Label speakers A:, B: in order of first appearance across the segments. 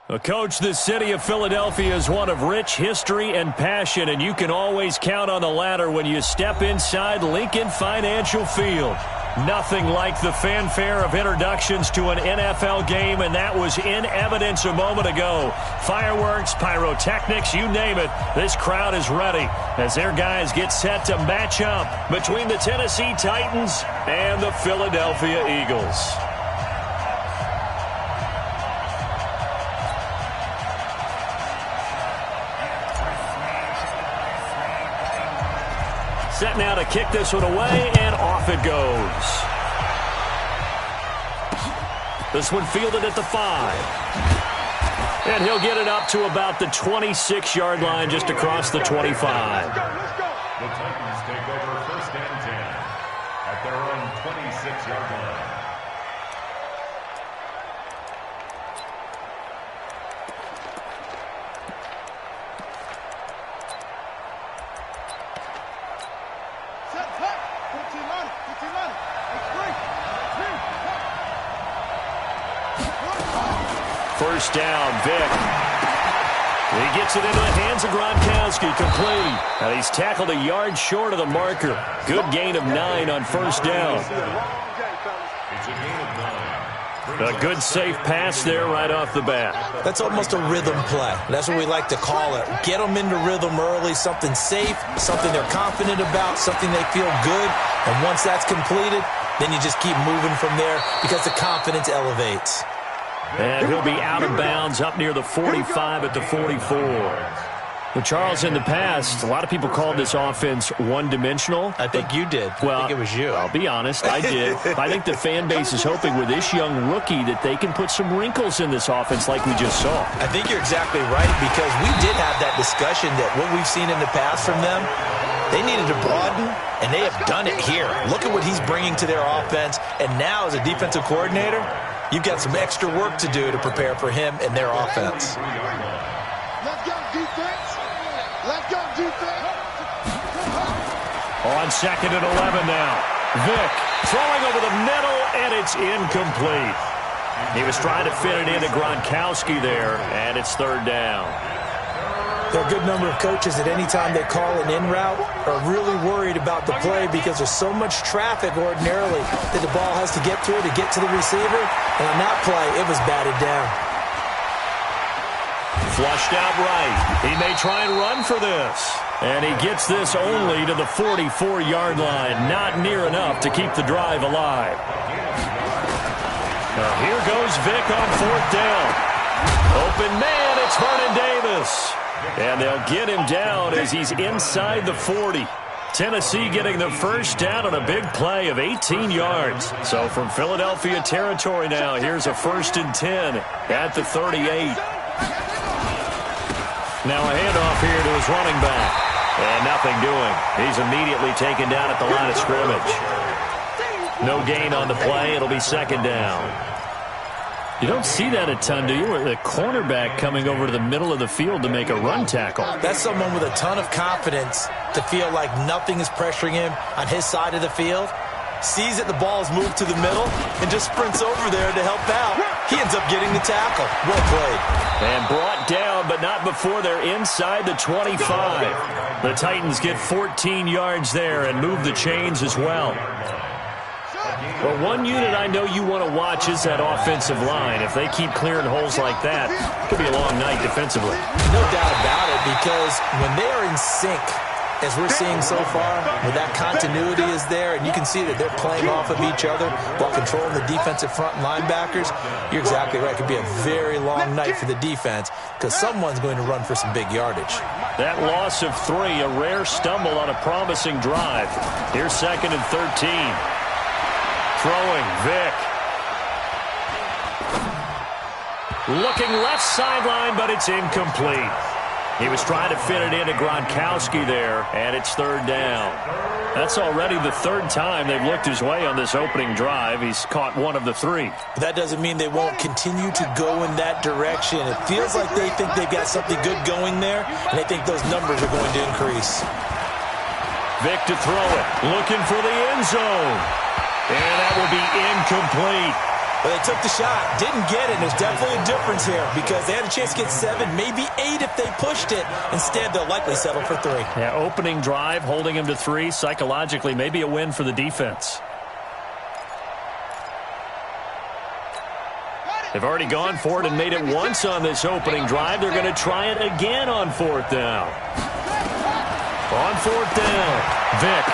A: Well, Coach, the city of Philadelphia is one of rich history and passion, and you can always count on the ladder when you step inside Lincoln Financial Field. Nothing like the fanfare of introductions to an NFL game, and that was in evidence a moment ago. Fireworks, pyrotechnics, you name it. This crowd is ready as their guys get set to match up between the Tennessee Titans and the Philadelphia Eagles. Set now to kick this one away, and off it goes. This one fielded at the 5. And he'll get it up to about the 26-yard line, just across the 25.
B: The Titans take over 1st and 10 at their own 26-yard line.
A: First down, Vic. He gets it into the hands of Gronkowski, complete. And he's tackled a yard short of the marker. Good gain of 9 on first down.
B: It's a gain of 9.
A: A good, safe pass there right off the bat.
C: That's almost a rhythm play. That's what we like to call it. Get them into rhythm early, something safe, something they're confident about, something they feel good. And once that's completed, then you just keep moving from there because the confidence elevates.
A: And he'll be out of bounds up near the 45 at the 44. Well, Charles, in the past, a lot of people called this offense one-dimensional.
C: I think you did.
A: Well,
C: I think it was you.
A: I'll be honest, I did. I think the fan base is hoping with this young rookie that they can put some wrinkles in this offense like we just saw.
C: I think you're exactly right, because we did have that discussion that what we've seen in the past from them, they needed to broaden, and they have done it here. Look at what he's bringing to their offense, and now as a defensive coordinator, you've got some extra work to do to prepare for him and their offense.
D: Let's go, defense. Let's go, defense.
A: On 2nd and 11 now. Vic throwing over the middle, and it's incomplete. He was trying to fit it into Gronkowski there, and it's 3rd down.
C: There are a good number of coaches that any time they call an in route are really worried about the play because there's so much traffic ordinarily that the ball has to get through to get to the receiver. And on that play, it was batted down.
A: Flushed out right. He may try and run for this. And he gets this only to the 44-yard line. Not near enough to keep the drive alive. Now here goes Vic on 4th down. Open man, it's Vernon Davis. And they'll get him down as he's inside the 40. Tennessee getting the first down on a big play of 18 yards. So from Philadelphia territory now, here's a 1st and 10 at the 38. Now a handoff here to his running back. And nothing doing. He's immediately taken down at the line of scrimmage. No gain on the play. It'll be 2nd down. You don't see that a ton, do you? The cornerback coming over to the middle of the field to make a run tackle.
C: That's someone with a ton of confidence to feel like nothing is pressuring him on his side of the field. Sees that the ball is moved to the middle and just sprints over there to help out. He ends up getting the tackle. Well played.
A: And brought down, but not before they're inside the 25. The Titans get 14 yards there and move the chains as well. Well, one unit I know you want to watch is that offensive line. If they keep clearing holes like that, it could be a long night defensively.
C: No doubt about it, because when they are in sync, as we're seeing so far, where that continuity is there, and you can see that they're playing off of each other while controlling the defensive front linebackers, you're exactly right. It could be a very long night for the defense because someone's going to run for some big yardage. That loss of 3, a rare stumble on a promising drive. Here's 2nd and 13. Throwing, Vic. Looking left sideline, but it's incomplete. He was trying to fit it into Gronkowski there, and it's 3rd down. That's already the 3rd time they've looked his way on this opening drive. He's caught 1 of the 3.
E: That doesn't mean they won't continue to go in that direction. It feels like they think they've got something good going there, and they think those numbers are going to increase.
A: Vic to throw it, looking for the end zone. And that will be incomplete.
E: Well, they took the shot, didn't get it. There's definitely a difference here because they had a chance to get 7, maybe 8 if they pushed it. Instead, they'll likely settle for 3.
A: Yeah, opening drive, holding him to 3. Psychologically, maybe a win for the defense. They've already gone for it and made it once on this opening drive. They're going to try it again on 4th down. On 4th down, Vick.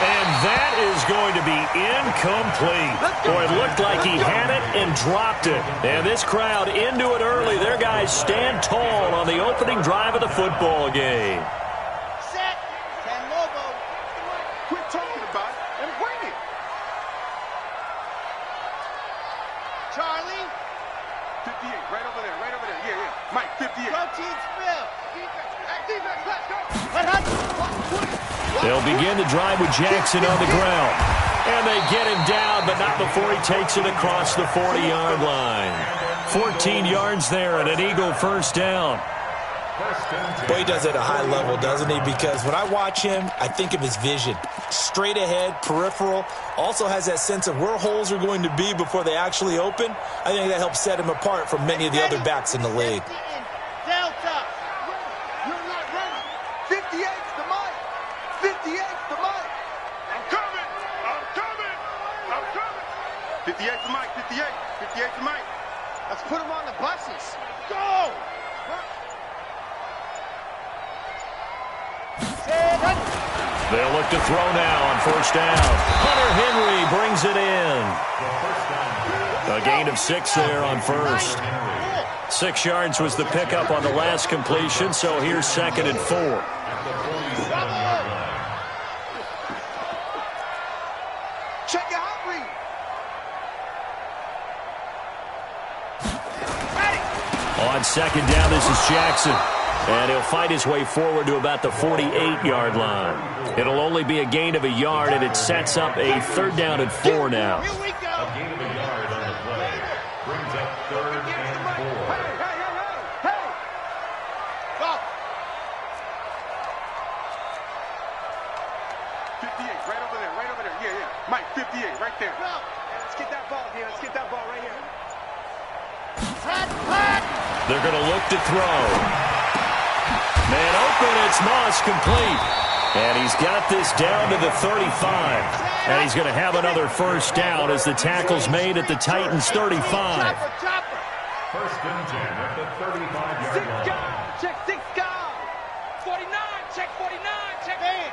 A: And that is going to be incomplete. Boy, it looked like he had it and dropped it. And this crowd into it early. Their guys stand tall on the opening drive of the football game.
D: Set. Ten Lobo. Quit talking about it and bring it. Charlie. 58, right over there, right over there. Yeah, yeah. Mike, 58. Go team spill. Defense, let's go.
A: They'll begin the drive with Jackson on the ground. And they get him down, but not before he takes it across the 40-yard line. 14 yards there and an Eagle first down.
E: Boy, he does it at a high level, doesn't he? Because when I watch him, I think of his vision. Straight ahead, peripheral. Also has that sense of where holes are going to be before they actually open. I think that helps set him apart from many of the other backs in the league.
D: Delta. You're not ready. 58's the mic. 58's the mic. I'm coming. I'm coming. I'm coming. 58's the mic. 58. 58's the mic. Let's put him on the buses. Go.
A: They'll look to throw now on 1st down. Hunter Henry brings it in. A gain of 6 there on 1st. 6 yards was the pickup on the last completion, so here's 2nd and 4.
D: Check your hot read.
A: On 2nd down, this is Jackson. And he'll fight his way forward to about the 48-yard line. It'll only be a gain of a yard, and it sets up a 3rd down and 4 now.
D: Here we go.
B: A gain of a yard on the play brings up 3rd and 4.
D: Hey. Go. 58, right over there, right over there. Yeah, yeah. Mike, 58, right there. Go. Let's get that ball here. Let's get that ball right here.
A: They're going to look to throw. Man open, it's Moss, complete. And he's got this down to the 35. And he's going to have another 1st down as the tackle's made at the Titans' 35.
B: 1st and 10 at the 35-yard line.
D: Check 6 guard. 49, check 49, check 8.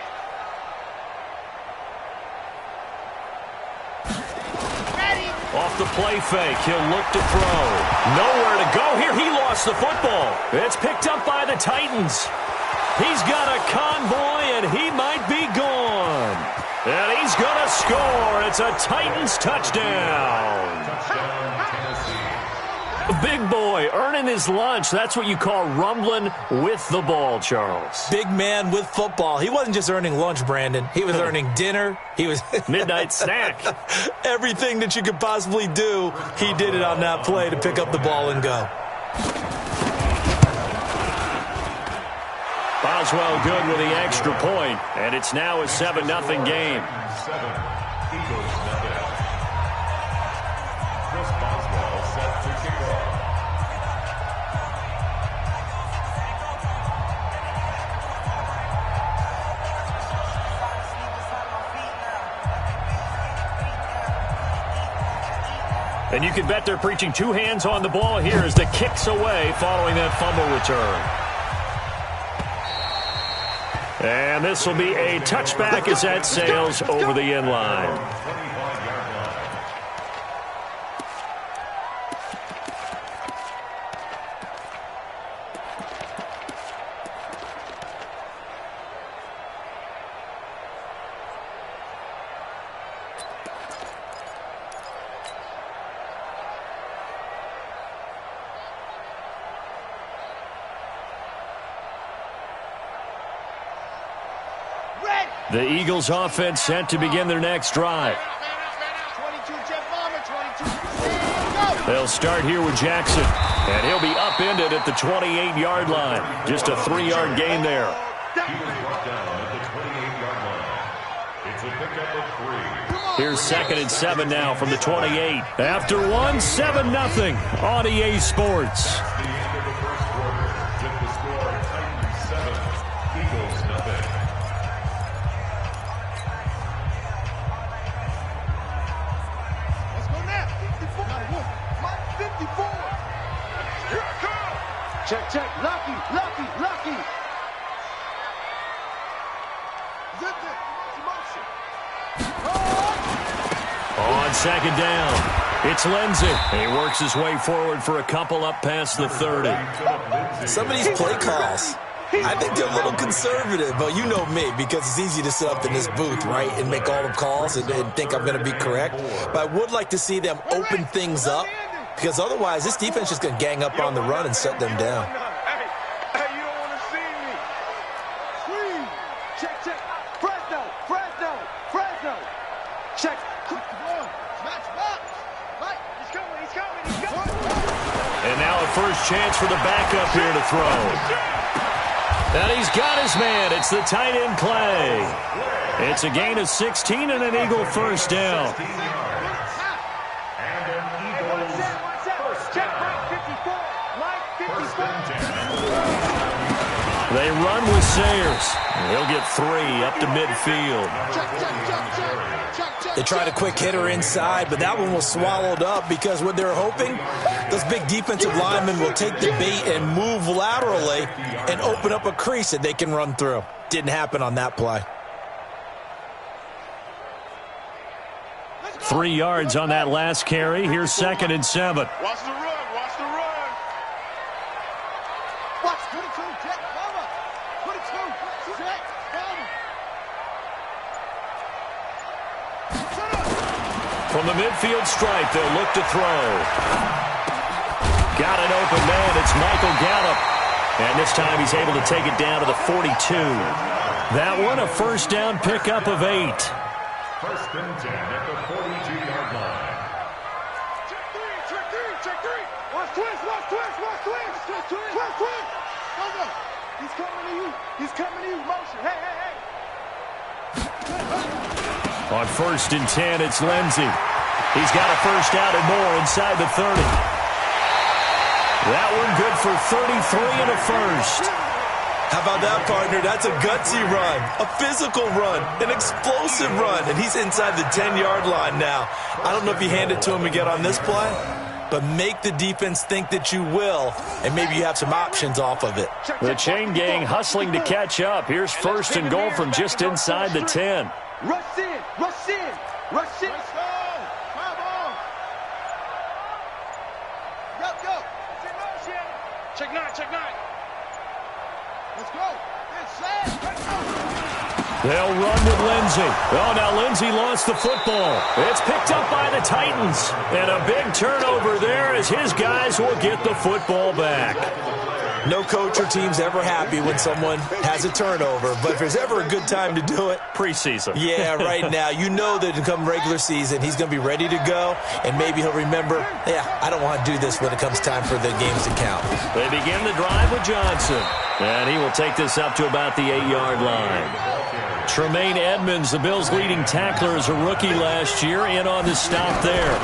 D: Ready.
A: Off the play fake, he'll look to throw. Nowhere to go here. He lost the football. It's picked up by the Titans. He's got a convoy, and he might be gone. And he's going to score. It's a Titans touchdown.
B: Touchdown, Tennessee.
A: Big boy earning his lunch. That's what you call rumbling with the ball, Charles.
E: Big man with football. He wasn't just earning lunch, Brandon. He was earning dinner. He was
A: midnight snack.
E: Everything that you could possibly do, he did it on that play to pick up the ball and go.
A: Boswell good with the extra point, and it's now a 7-0 game.
B: 7, Eagles nothing. Chris Boswell set to kick off.
A: And you can bet they're preaching 2 hands on the ball here as the kick's away following that fumble return. And this will be a touchback as that sails over the end line. The Eagles offense set to begin their next drive.
D: 22, Jeff Bomber, 22.
A: They'll start here with Jackson, and he'll be upended at the 28-yard line. Just a 3-yard gain there.
B: He was brought down at the 28-yard line. It's a a pickup of 3.
A: Here's 2nd and 7 now from the 28. After 7-0 on EA Sports.
B: That's the end of the first quarter. With the score, Titans 7, Eagles 0.
D: Let's go now. 54. Mike, 54. Here I come. Check. Lucky. Zip it. Motion.
A: On 2nd down, it's Lindsey. He works his way forward for a couple up past the 30.
E: Some of these play calls, I think they're a little conservative, but you know me, because it's easy to sit up in this booth, right, and make all the calls and think I'm going to be correct. But I would like to see them open things up, because otherwise this defense is going to gang up on the run and shut them down.
D: Hey, you don't want to see me. Screen. Check. Fresno. Check. Match box. Right. He's coming.
A: And now a first chance for the backup here to throw. And he's got his man. It's the tight end Clay. It's a gain of 16 and an Eagle first down. They run with Sayers. He'll get 3 up to midfield.
E: They tried a quick hitter inside, but that one was swallowed up because what they're hoping, those big defensive linemen will take the bait and move laterally and open up a crease that they can run through. Didn't happen on that play.
A: 3 yards on that last carry. Here's 2nd and 7.
D: Watch the run. Watch 22, Jack, cover. 22, Jack, cover.
A: From the midfield stripe, they'll look to throw. Got an open man. It's Michael Gallup. And this time he's able to take it down to the 42. That one, a first down pickup of 8.
B: First and 10 at the 42-yard line.
D: Check three. Watch twist. Go. He's coming to you. Motion. Hey.
A: On 1st and 10, it's Lindsey. He's got a first out and more inside the 30. That one good for 33 and a first.
E: How about that, partner? That's a gutsy run, a physical run, an explosive run, and he's inside the 10-yard line now. I don't know if you hand it to him again on this play, but make the defense think that you will, and maybe you have some options off of it.
A: The chain gang hustling to catch up. Here's 1st and goal from just inside the 10.
D: Rush in. Let's go. Come on. Go. Check 9. Let's go.
A: They'll run with Lindsey. Oh, now Lindsey lost the football. It's picked up by the Titans. And a big turnover there as his guys will get the football back.
E: No coach or team's ever happy when someone has a turnover, but if there's ever a good time to do it,
A: preseason.
E: Yeah, right now. You know that come regular season, he's going to be ready to go, and maybe he'll remember, I don't want to do this when it comes time for the games to count.
A: They begin the drive with Johnson, and he will take this up to about the 8-yard line. Tremaine Edmonds, the Bills' leading tackler as a rookie last year, in on the stop there.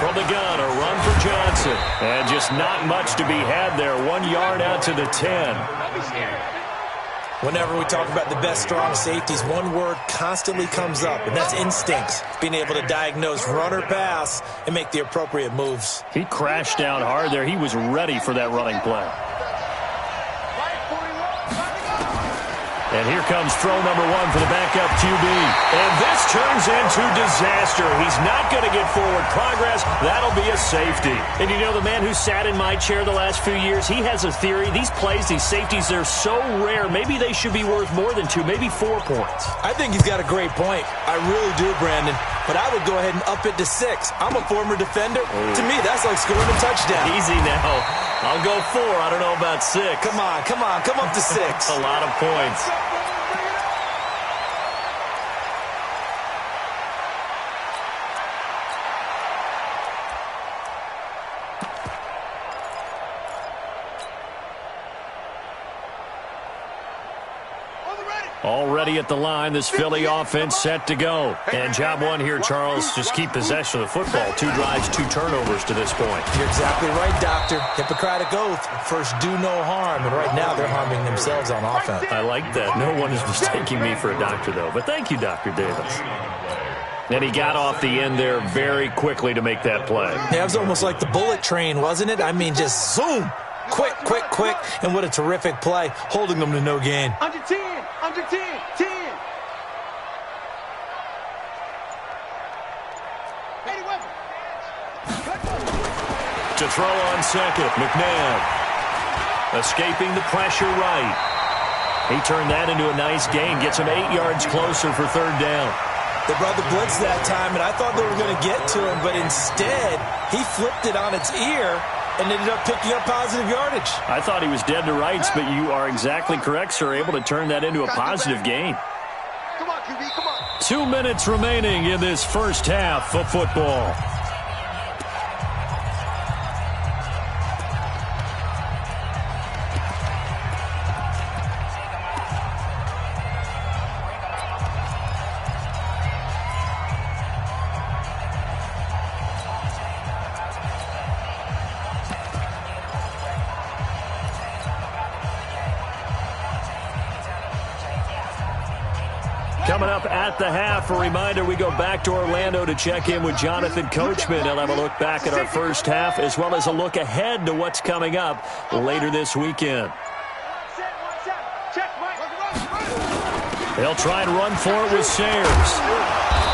A: From the gun, a run for Johnson. And just not much to be had there. 1 yard out to the 10.
E: Whenever we talk about the best strong safeties, one word constantly comes up, and that's instincts. Being able to diagnose run or pass and make the appropriate moves.
A: He crashed down hard there. He was ready for that running play. And here comes throw number 1 for the backup QB. And this turns into disaster. He's not going to get forward progress. That'll be a safety. And you know, the man who sat in my chair the last few years, he has a theory. These plays, these safeties, they're so rare. Maybe they should be worth more than 2, maybe 4 points.
E: I think he's got a great point. I really do, Brandon. But I would go ahead and up it to 6. I'm a former defender. Ooh. To me, that's like scoring a touchdown.
A: Easy now. I'll go 4. I don't know about 6.
E: Come on. Come up to 6.
A: That's a lot of points.
D: On the ready.
A: Already at the line, this Philly offense set to go. And job one here, Charles, just keep possession of the football. 2 drives, 2 turnovers to this point.
C: You're exactly right, Doctor. Hippocratic oath. First, do no harm. And right now, they're harming themselves on offense.
A: I like that. No one is mistaking me for a doctor, though. But thank you, Dr. Davis. And he got off the end there very quickly to make that play.
C: Yeah, it was almost like the bullet train, wasn't it? I mean, just zoom. Quick, quick, quick. And what a terrific play, holding them to no gain.
D: Under 10, under 10, 10.
A: To throw on second, McNabb. Escaping the pressure right. He turned that into a nice gain. Gets him 8 yards closer for 3rd down.
C: They brought the blitz that time, and I thought they were going to get to him, but instead, he flipped it on its ear and ended up picking up positive yardage.
A: I thought he was dead to rights, but you are exactly correct, sir. Able to turn that into a positive gain.
D: Come on, QB, come on.
A: 2 minutes remaining in this first half of football. Coming up at the half, a reminder, we go back to Orlando to check in with Jonathan Coachman. He'll have a look back at our first half as well as a look ahead to what's coming up later this weekend. They'll try and run for it with Sayers.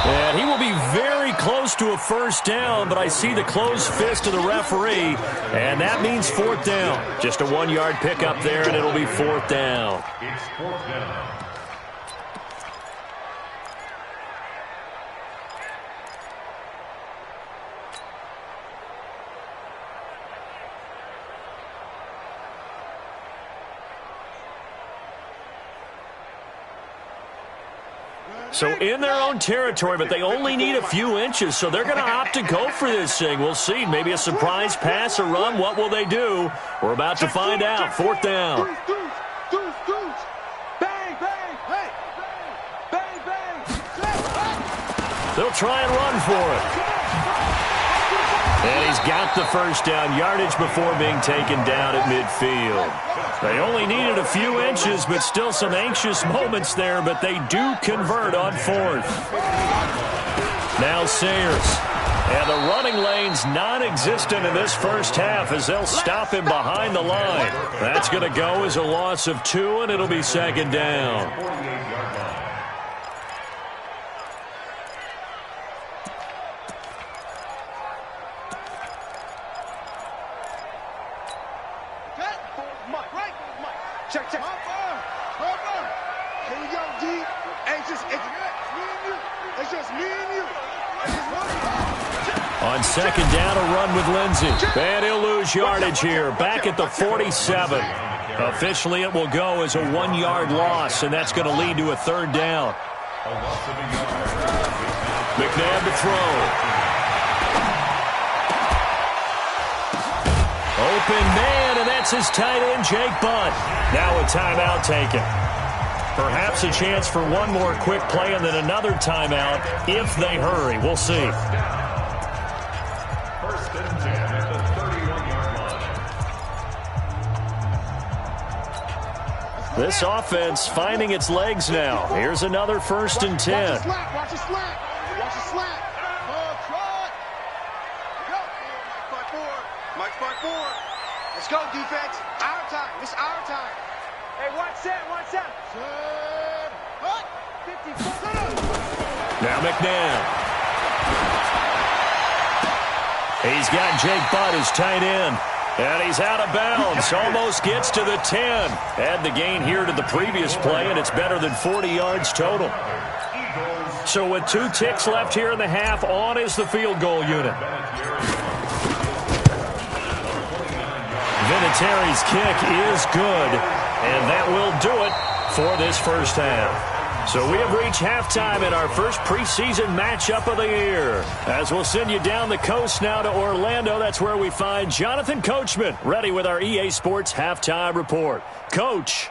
A: And he will be very close to a first down, but I see the closed fist of the referee, and that means 4th down. Just a 1-yard pickup there, and it'll be 4th down.
B: It's 4th down.
A: So in their own territory, but they only need a few inches, so they're going to opt to go for this thing. We'll see. Maybe a surprise pass or run. What will they do? We're about to find out. 4th down. They'll try and run for it. And he's got the first down yardage before being taken down at midfield. They only needed a few inches, but still some anxious moments there, but they do convert on 4th. Now Sayers. And the running lane's non-existent in this first half as they'll stop him behind the line. That's going to go as a loss of 2, and it'll be 2nd down.
B: 48-yard line.
D: Check, check. Here we go, D. Hey, it's just me and you. It's just me and you.
A: On 2nd down, a run with Lindsey. And he'll lose yardage here. Back at the 47. Officially, it will go as a 1-yard loss, and that's going to lead to a 3rd down. McNabb to throw. Open man, and that's his tight end, Jake Butt. Now a timeout taken. Perhaps a chance for one more quick play and then another timeout if they hurry. We'll see.
B: 1st and 10 at the 31-yard line.
A: This offense finding its legs now. Here's another 1st and 10.
D: Watch the slap. Watch the slap. Watch the slap. Mike, fight forward. Let's go, defense. Our time. It's our time. Hey, watch that. Watch that. 54.
A: Now McNabb. He's got Jake Butt as tight end. And he's out of bounds. Almost gets to the 10. Add the gain here to the previous play, and it's better than 40 yards total. So with 2 ticks left here in the half, on is the field goal unit. Vinatieri's kick is good, and that will do it for this first half. So we have reached halftime in our first preseason matchup of the year. As we'll send you down the coast now to Orlando, that's where we find Jonathan Coachman, ready with our EA Sports halftime report. Coach.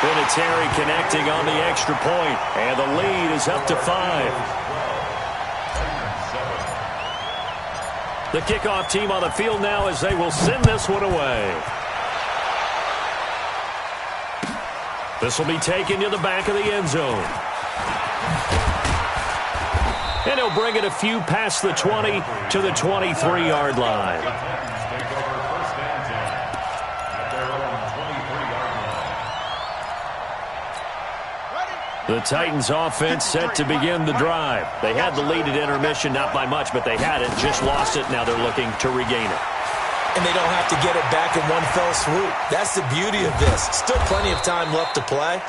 A: Vinatieri connecting on the extra point, and the lead is up to 5. The kickoff team on the field now as they will send this one away. This will be taken to the back of the end zone. And he'll bring it a few past the 20 to the 23-yard line. The Titans offense set to begin the drive. They had the lead at intermission, not by much, but they had it, just lost it. Now they're looking to regain it.
E: And they don't have to get it back in one fell swoop. That's the beauty of this. Still plenty of time left to play.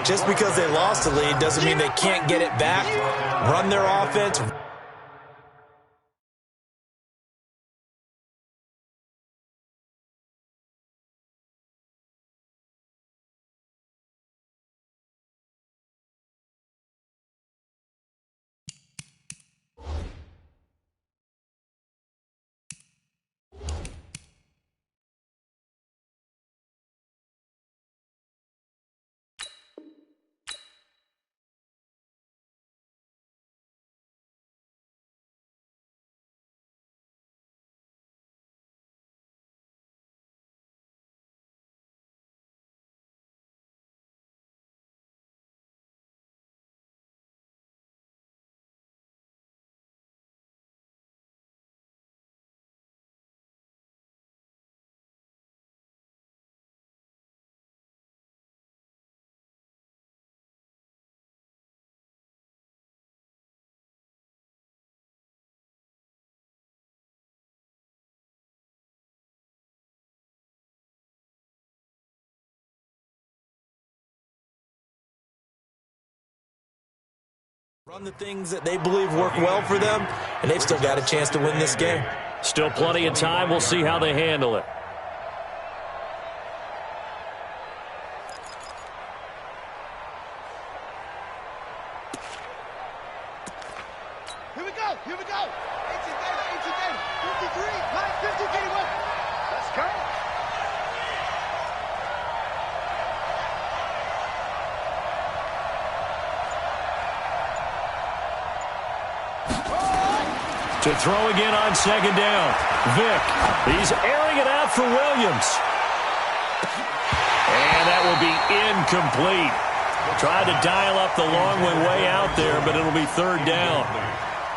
E: Just because they lost the lead doesn't mean they can't get it back, run their offense. Run the things that they believe work well for them, and they've still got a chance to win this game.
A: Still plenty of time. We'll see how they handle it.
D: Here we go. Here we go. Ancient data. 53, 950, 81. Let's go.
A: To throw again on second down. Vick. He's airing it out for Williams. And that will be incomplete. Tried to dial up the long way out there, but it'll be third down.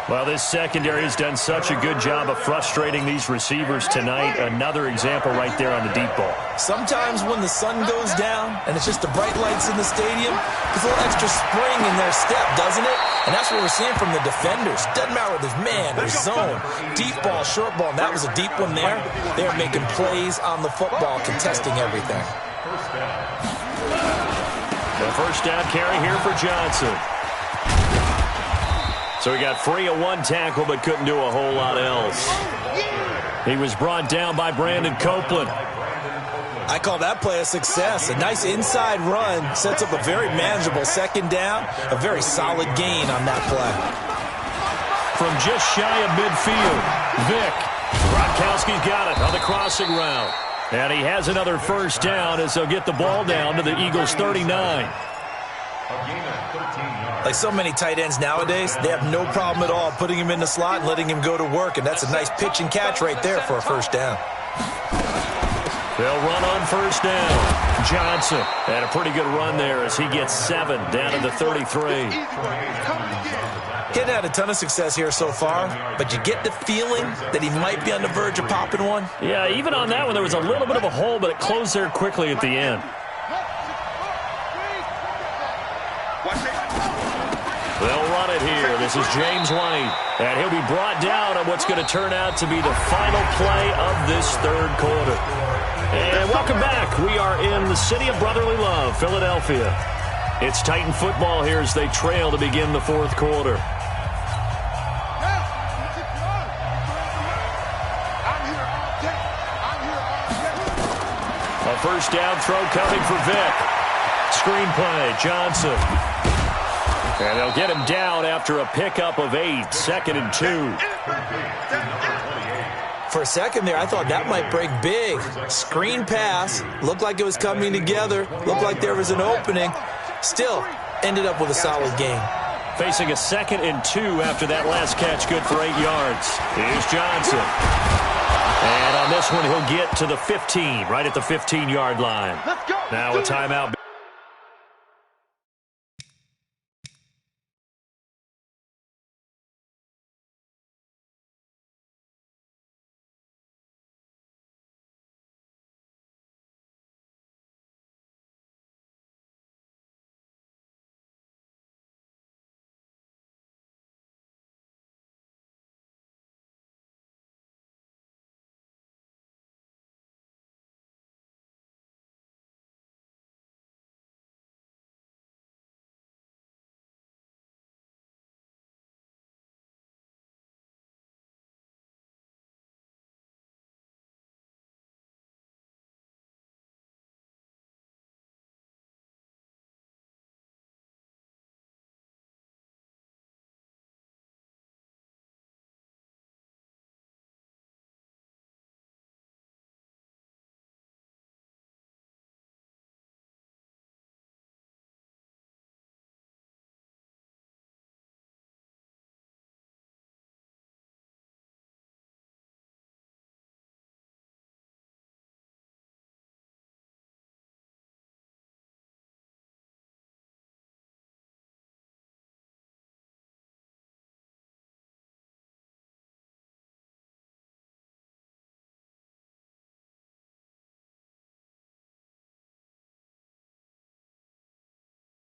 A: Well, this secondary has done such a good job of frustrating these receivers tonight. Another example right there on the deep ball.
E: Sometimes when the sun goes down and it's just the bright lights in the stadium, there's a little extra spring in their step, doesn't it? And that's what we're seeing from the defenders. Doesn't matter whether it's man or zone, deep ball, short ball, and that was a deep one there. They're making plays on the football, contesting everything.
A: The first down carry here for Johnson. So he got free of one tackle but couldn't do a whole lot else. He was brought down by Brandon Copeland.
E: I call that play a success. A nice inside run sets up a very manageable second down. A very solid gain on that play.
A: From just shy of midfield, Vick. Gronkowski's got it on the crossing route. And he has another first down as they'll get the ball down to the Eagles' 39.
E: Like so many tight ends nowadays, they have no problem at all putting him in the slot and letting him go to work. And that's a nice pitch and catch right there for a first down.
A: They'll run on first down. Johnson had a pretty good run there as he gets 7 down to the 33.
E: He's had a ton of success here so far, but you get the feeling that he might be on the verge of popping one.
A: Yeah, even on that one, there was a little bit of a hole, but it closed there quickly at the end. They'll run it here. This is James White, and he'll be brought down on what's going to turn out to be the final play of this third quarter. And welcome back. We are in the city of brotherly love, Philadelphia. It's Titan football here as they trail to begin the fourth quarter. A first down throw coming for Vick. Screen play, Johnson. And they'll get him down after a pickup of 8, 2nd and 2.
E: For a second there, I thought that might break big. Screen pass. Looked like it was coming together. Looked like there was an opening. Still, ended up with a solid gain.
A: Facing a 2nd and 2 after that last catch, good for 8 yards. Here's Johnson. And on this one, he'll get to the 15, right at the 15-yard line. Now a timeout.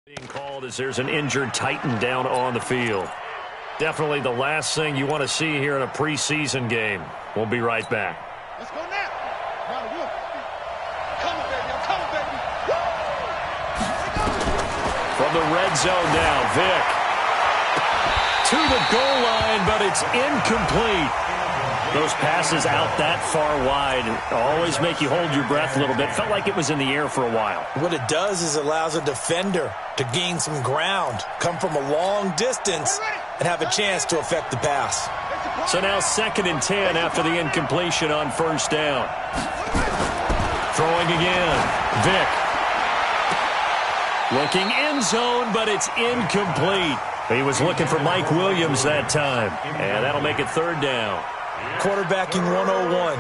A: Being called as there's an injured Titan down on the field. Definitely the last thing you want to see here in a preseason game. We'll be right back.
D: Let's go now. Come on, baby. I'm coming, baby.
A: From the red zone now, Vick. To the goal line, but it's incomplete. Those passes out that far wide always make you hold your breath a little bit. Felt like it was in the air for a while.
E: What it does is allows a defender to gain some ground, come from a long distance, and have a chance to affect the pass.
A: So now 2nd and 10 after the incompletion on 1st down. Throwing again. Vick. Looking end zone, but it's incomplete. He was looking for Mike Williams that time. And that'll make it 3rd down.
E: Quarterbacking 101.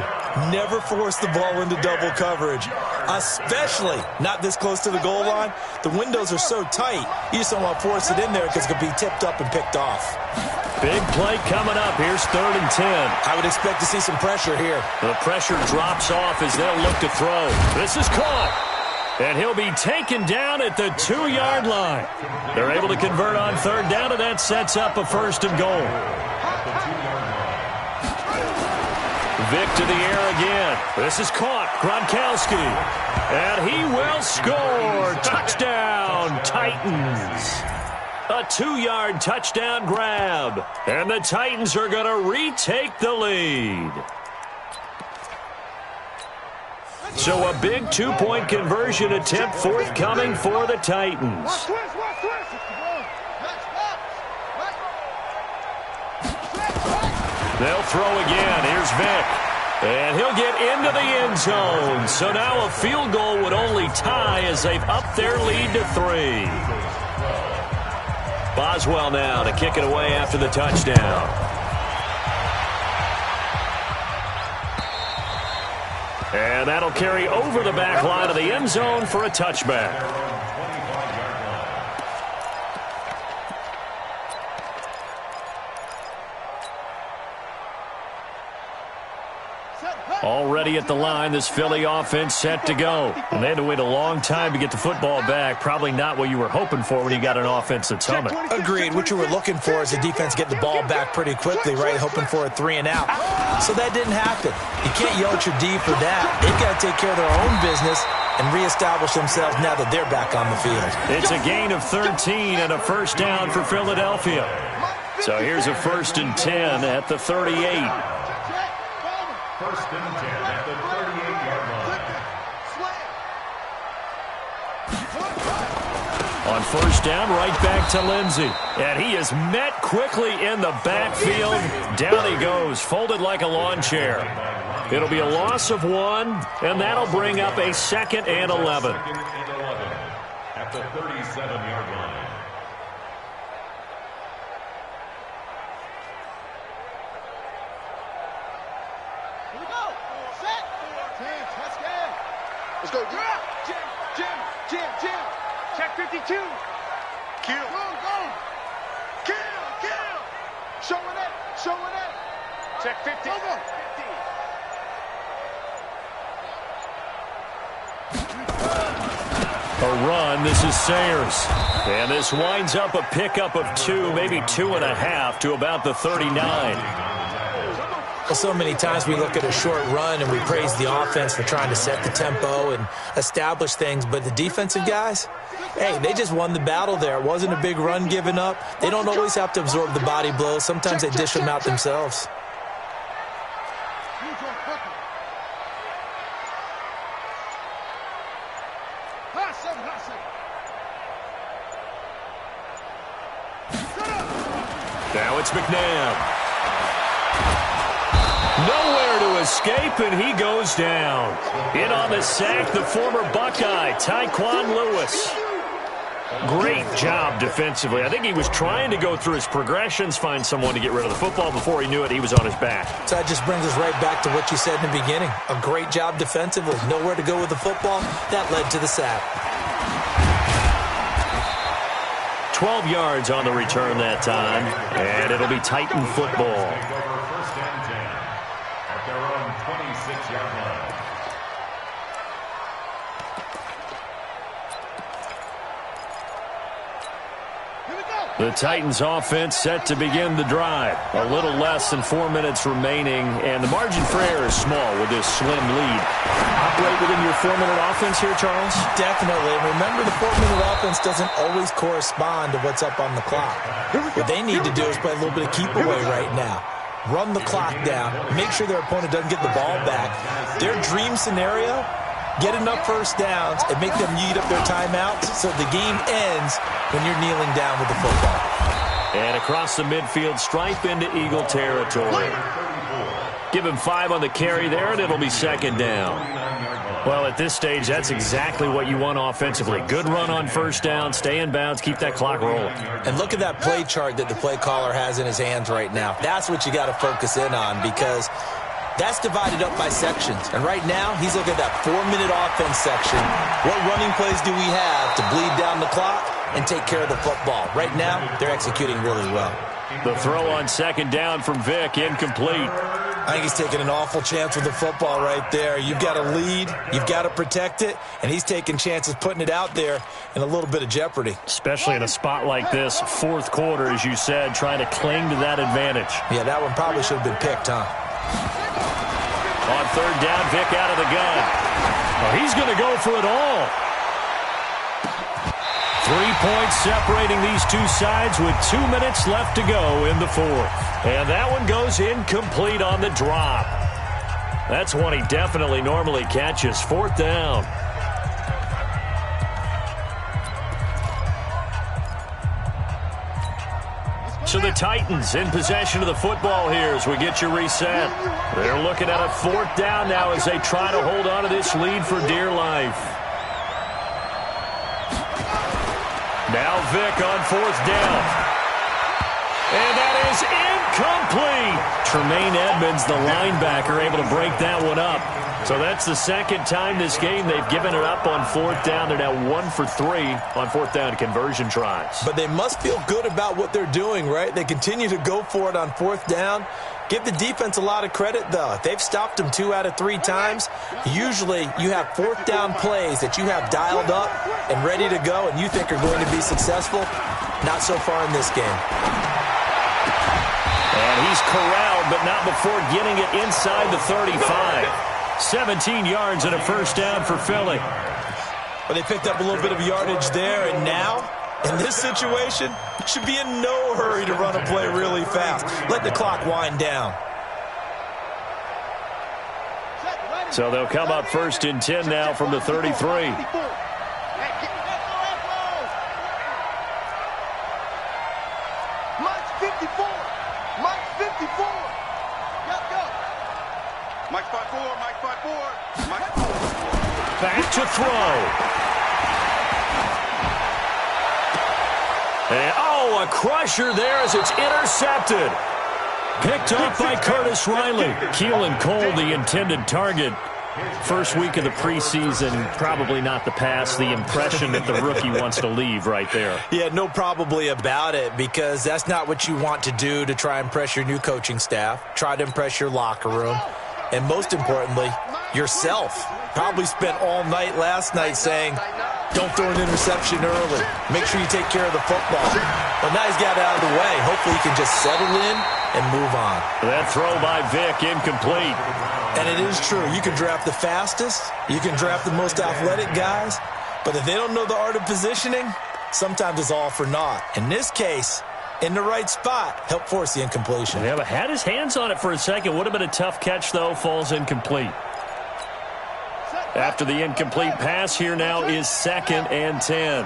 E: Never force the ball into double coverage, especially not this close to the goal line. The windows are so tight, you just don't want to force it in there because it could be tipped up and picked off.
A: Big play coming up. Here's 3rd and 10.
E: I would expect to see some pressure here.
A: The pressure drops off as they'll look to throw. This is caught. And he'll be taken down at the 2-yard line. They're able to convert on 3rd down, and that sets up a 1st and goal. Vick to the air again. This is caught. Gronkowski. And he will score. Touchdown, Titans. A 2-yard touchdown grab. And the Titans are going to retake the lead. So a big 2-point conversion attempt forthcoming for the Titans. They'll throw again. Here's Vick. And he'll get into the end zone. So now a field goal would only tie as they've upped their lead to 3. Boswell now to kick it away after the touchdown. And that'll carry over the back line of the end zone for a touchback. Already at the line, this Philly offense set to go. And they had to wait a long time to get the football back. Probably not what you were hoping for when you got an offense that's humming.
E: Agreed. What you were looking for is the defense get the ball back pretty quickly, right? Hoping for a 3 and out. So that didn't happen. You can't yell at your D for that. They've got to take care of their own business and reestablish themselves now that they're back on the field.
A: It's a gain of 13 and a 1st down for Philadelphia. So here's a 1st and 10 at the 38.
B: 1st and 10 at the 38-yard line.
A: On 1st down, right back to Lindsey. And he is met quickly in the backfield. Down he goes, folded like a lawn chair. It'll be a loss of 1, and that'll bring up a 2nd and 11.
B: At the 37-yard line.
D: Here we go. Set. Let's go. Let's go. Jim. Check 52. Kill. Go. Kill. Showing it. Check 50. Go.
A: A run. This is Sayers. And this winds up a pickup of 2, maybe 2.5 to about the 39.
C: Well, so many times we look at a short run and we praise the offense for trying to set the tempo and establish things, but the defensive guys, hey, they just won the battle there. It wasn't a big run given up. They don't always have to absorb the body blows. Sometimes they dish them out themselves.
A: Now it's McNabb. Nowhere to escape, and he goes down. In on the sack, the former Buckeye, Tyquan Lewis. Great job defensively. I think he was trying to go through his progressions, find someone to get rid of the football. Before he knew it, he was on his back.
C: So that just brings us right back to what you said in the beginning. A great job defensively. Nowhere to go with the football. That led to the sack.
A: 12 yards on the return that time, and it'll be Titan football.
B: First and 10 at their own 26-yard line.
A: The Titans offense set to begin the drive. A little less than 4 minutes remaining, and the margin for error is small with this slim lead. Operate within your 4-minute offense here, Charles?
C: Definitely. Remember, the 4-minute offense doesn't always correspond to what's up on the clock. What they need to do is play a little bit of keep away right now. Run the clock down. Make sure their opponent doesn't get the ball back. Their dream scenario, get enough first downs and make them eat up their timeouts so the game ends when you're kneeling down with the football.
A: And across the midfield stripe into Eagle territory. Give him 5 on the carry there, and it'll be 2nd down. Well, at this stage, that's exactly what you want offensively. Good run on first down, stay in bounds, keep that clock rolling.
C: And look at that play chart that the play caller has in his hands right now. That's what you got to focus in on, because that's divided up by sections. And right now, he's looking at that 4-minute offense section. What running plays do we have to bleed down the clock and take care of the football? Right now, they're executing really well.
A: The throw on 2nd down from Vick, incomplete.
C: I think he's taking an awful chance with the football right there. You've got to lead, you've got to protect it, and he's taking chances putting it out there in a little bit of jeopardy.
A: Especially in a spot like this, 4th quarter, as you said, trying to cling to that advantage.
C: Yeah, that one probably should have been picked, huh?
A: On 3rd down, Vick out of the gun. Oh, he's going to go for it all. 3 points separating these two sides with 2 minutes left to go in the 4th. And that one goes incomplete on the drop. That's one he definitely normally catches. 4th down. So the Titans in possession of the football here as we get you reset. They're looking at a 4th down now as they try to hold on to this lead for dear life. Now Vick on 4th down. And that is incomplete. Tremaine Edmonds, the linebacker, able to break that one up. So that's the 2nd time this game they've given it up on 4th down. They're now 1 for 3 on 4th down conversion tries.
C: But they must feel good about what they're doing, right? They continue to go for it on 4th down. Give the defense a lot of credit, though. They've stopped them 2 out of 3 times. Usually you have 4th down plays that you have dialed up and ready to go and you think are going to be successful. Not so far in this game.
A: And he's corralled, but not before getting it inside the 35. 17 yards and a 1st down for Philly.
C: Well, they picked up a little bit of yardage there, and now, in this situation, should be in no hurry to run a play really fast. Let the clock wind down.
A: So they'll come up 1st and 10 now from the 33.
D: Mike's 54. Mike's 54. Go. Mike's 5-4.
A: Back to throw. And, oh, a crusher there as it's intercepted. Picked off by Curtis Riley. Keelan Cole, the intended target. First week of the preseason, probably not the pass, the impression that the rookie wants to leave right there.
C: Yeah, no probably about it, because that's not what you want to do to try and impress your new coaching staff, try to impress your locker room, and most importantly, yourself. Probably spent all night last night saying, don't throw an interception early. Make sure you take care of the football. Well, now he's got it out of the way. Hopefully he can just settle in and move on.
A: That throw by Vic, incomplete.
C: And it is true. You can draft the fastest. You can draft the most athletic guys. But if they don't know the art of positioning, sometimes it's all for naught. In this case, in the right spot, help force the incompletion.
A: Yeah, but had his hands on it for a second. Would have been a tough catch, though. Falls incomplete. After the incomplete pass, here now is 2nd and 10.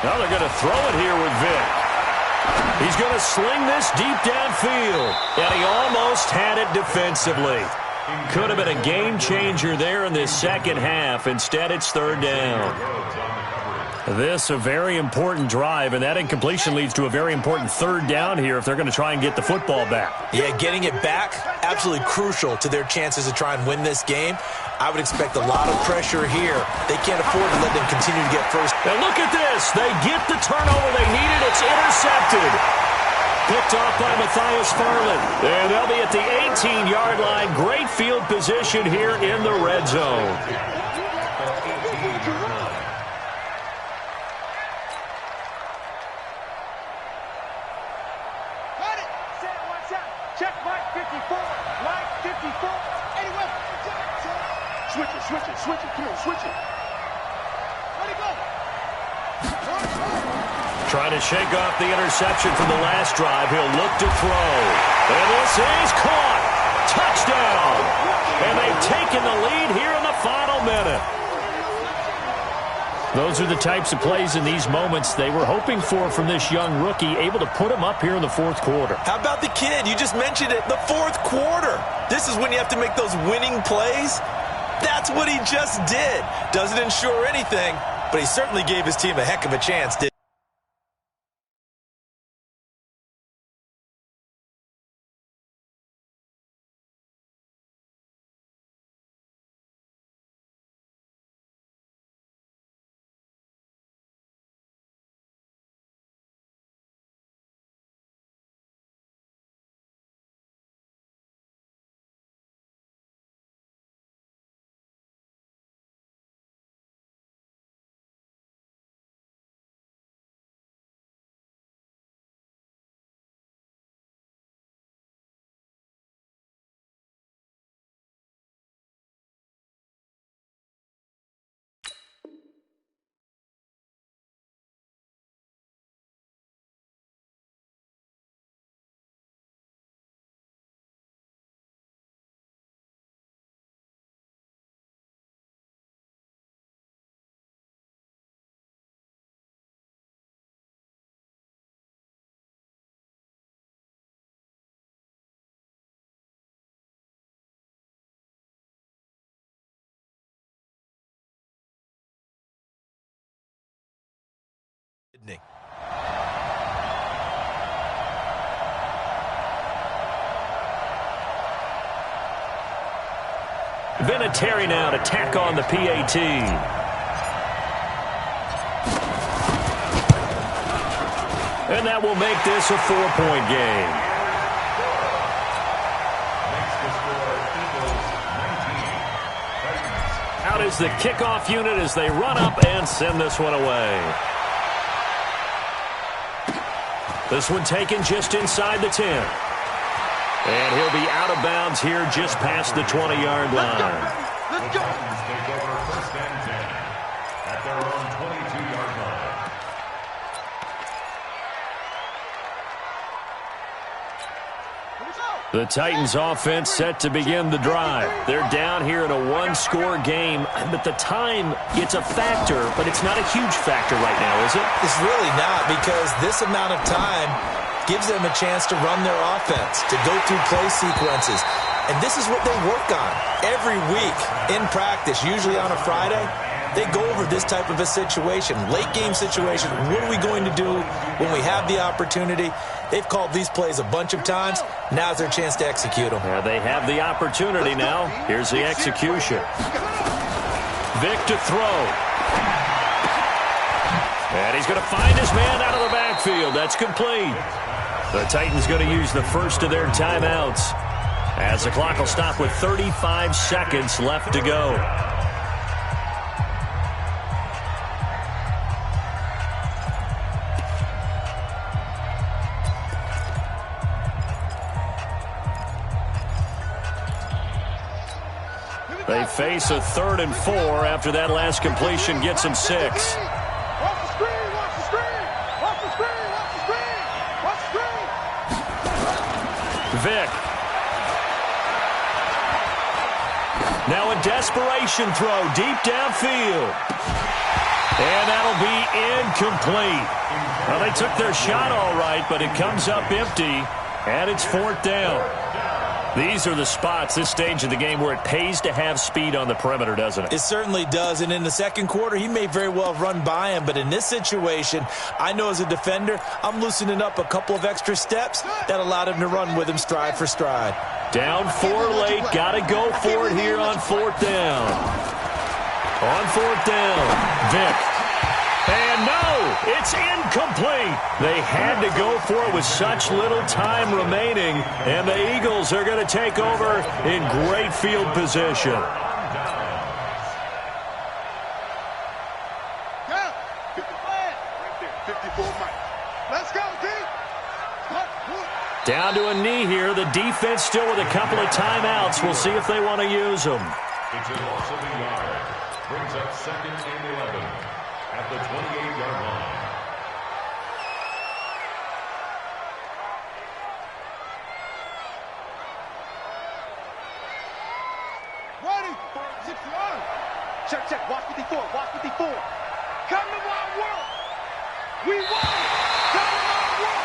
A: Now they're going to throw it here with Vic. He's going to sling this deep downfield. And he almost had it defensively. Could have been a game changer there in this second half. Instead, it's 3rd down. This a very important drive, and that incompletion leads to a very important 3rd down here if they're going to try and get the football back.
C: Yeah, getting it back, absolutely crucial to their chances to try and win this game. I would expect a lot of pressure here. They can't afford to let them continue to get first.
A: And look at this. They get the turnover they needed. It's intercepted. Picked off by Matthias Farland. And they'll be at the 18-yard line. Great field position here in the red zone.
D: Switch it, come on, switch it. Let it go.
A: Trying to shake off the interception from the last drive. He'll look to throw. And this is caught. Touchdown. And they've taken the lead here in the final minute. Those are the types of plays in these moments they were hoping for from this young rookie, able to put him up here in the 4th quarter.
C: How about the kid? You just mentioned it, the 4th quarter. This is when you have to make those winning plays. That's what he just did. Doesn't ensure anything, but he certainly gave his team a heck of a chance, didn't he?
A: Vinatieri now to tack on the PAT. And that will make this a 4-point game. Out is the kickoff unit as they run up and send this one away. This one taken just inside the 10. And he'll be out of bounds here just past the 20-yard line.
B: Let's go. The Titans take over 1st and 10 at their own 22-yard line.
A: The Titans offense set to begin the drive. They're down here in a 1-score game, but the time, it's a factor, but it's not a huge factor right now, is it?
C: It's really not, because this amount of time,
E: gives them a chance to run their offense, to go through play sequences. And this is what they work on every week in practice, usually on a Friday. They go over this type of a situation, late game situation. What are we going to do when we have the opportunity? They've called these plays a bunch of times. Now's their chance to execute them.
A: Yeah, they have the opportunity now. Here's the execution. Vic to throw. And he's going to find his man out of the backfield. That's complete. The Titans going to use the first of their timeouts, as the clock will stop with 35 seconds left to go. They face a 3rd and 4 after that last completion gets them 6.
D: Watch the screen, watch the screen, watch the screen, watch the screen, watch the screen.
A: Vic. Now a desperation throw deep downfield. And that'll be incomplete. Well, they took their shot all right, but it comes up empty, and it's 4th down. These are the spots, this stage of the game, where it pays to have speed on the perimeter, doesn't it?
E: It certainly does, and in the second quarter, he may very well run by him, but in this situation, I know as a defender, I'm loosening up a couple of extra steps that allowed him to run with him stride for stride.
A: Down 4 late, got to go for it here on 4th down. On 4th down, Vic. And no, it's incomplete. They had to go for it with such little time remaining, and the Eagles are going to take over in great field position.
D: Yeah, 54 Mike. Let's go, D.
A: Down to a knee here. The defense still with a couple of timeouts. We'll see if they want to use them.
B: It's a loss of a yard. Brings up 2nd and 11 at the 28-yard line.
D: Ready. 6 yards. Check, check. Watch 54. Watch 54. Come to my work. We won. Come to my work.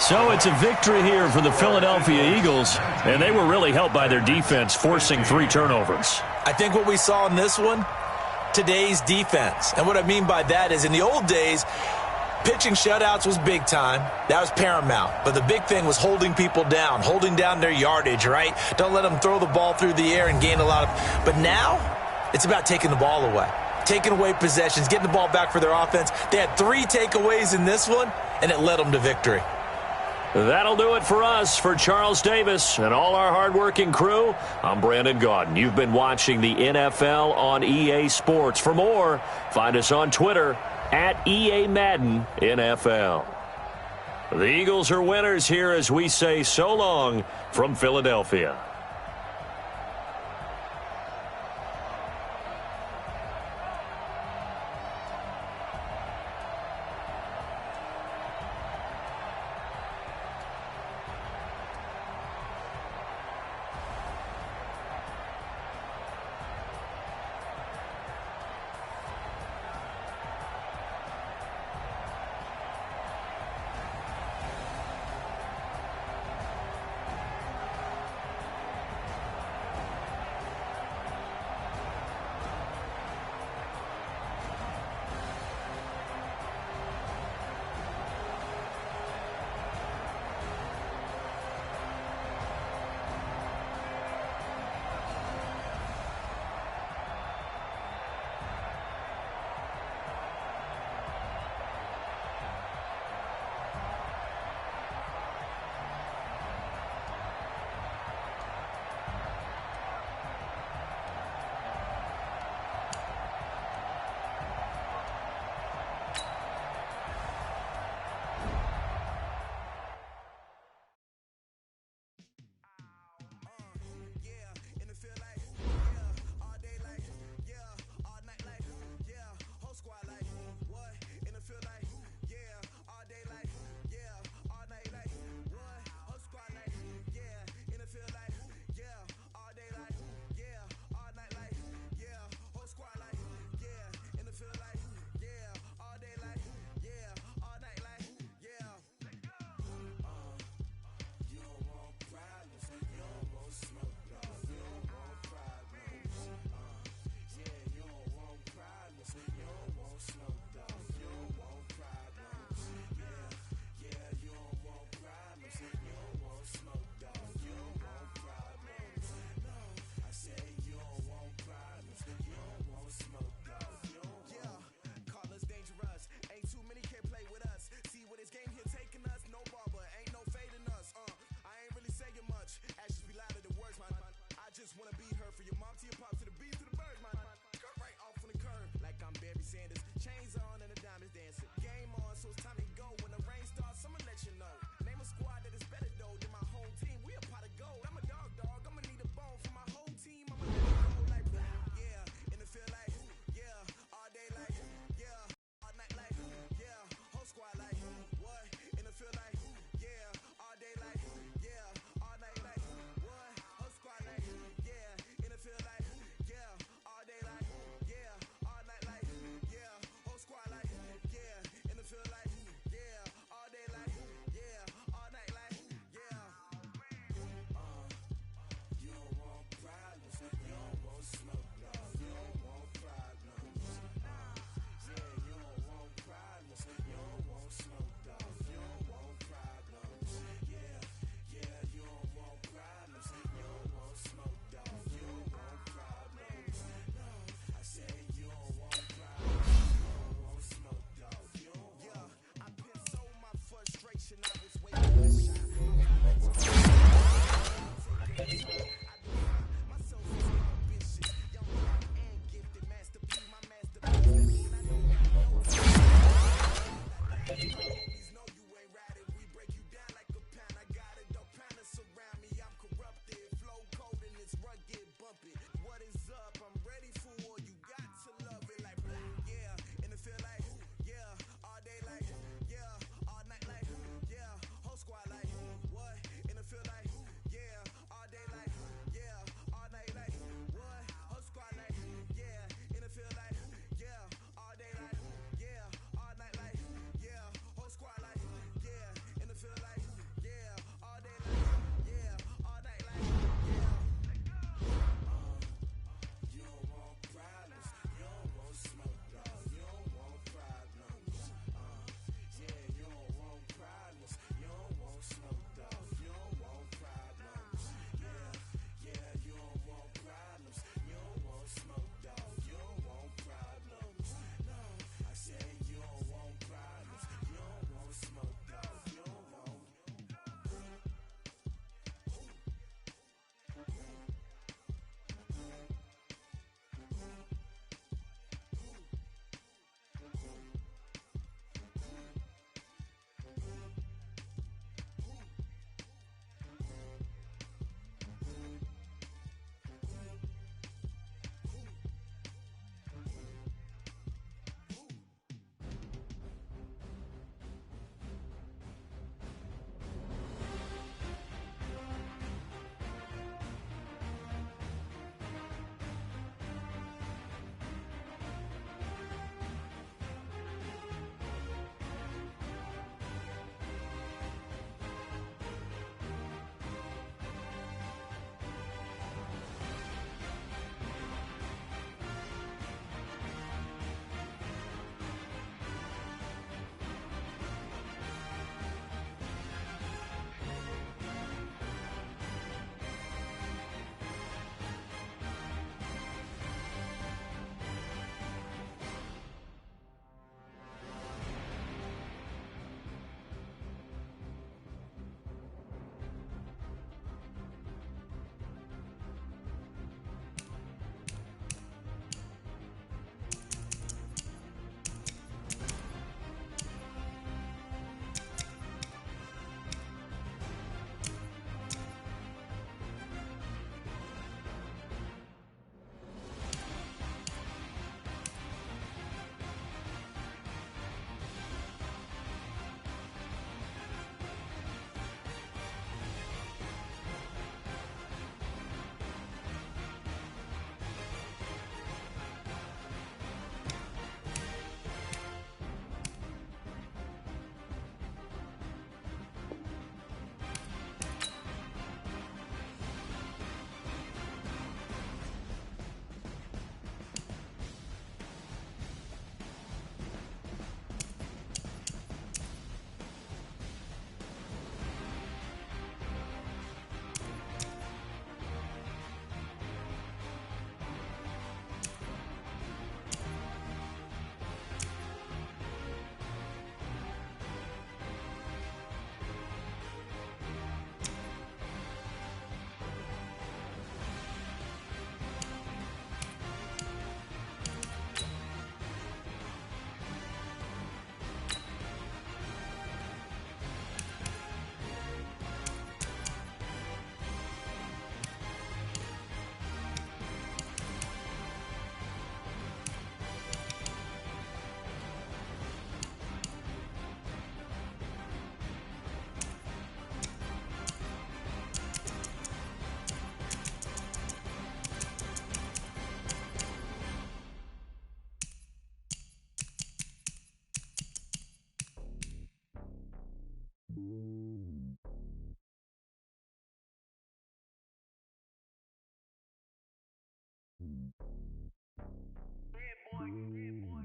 A: So it's a victory here for the Philadelphia Eagles, and they were really helped by their defense, forcing 3 turnovers.
E: I think what we saw in this one, today's defense. And what I mean by that is in the old days, pitching shutouts was big time. That was paramount. But the big thing was holding people down, holding down their yardage, right? Don't let them throw the ball through the air and gain a lot of... But now, it's about taking the ball away. Taking away possessions, getting the ball back for their offense. They had 3 takeaways in this one, and it led them to victory.
A: That'll do it for us. For Charles Davis and all our hardworking crew, I'm Brandon Gaudin. You've been watching the NFL on EA Sports. For more, find us on Twitter at EA Madden NFL. The Eagles are winners here as we say so long from Philadelphia.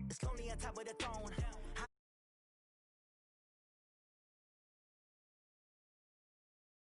F: It's lonely on top of the throne.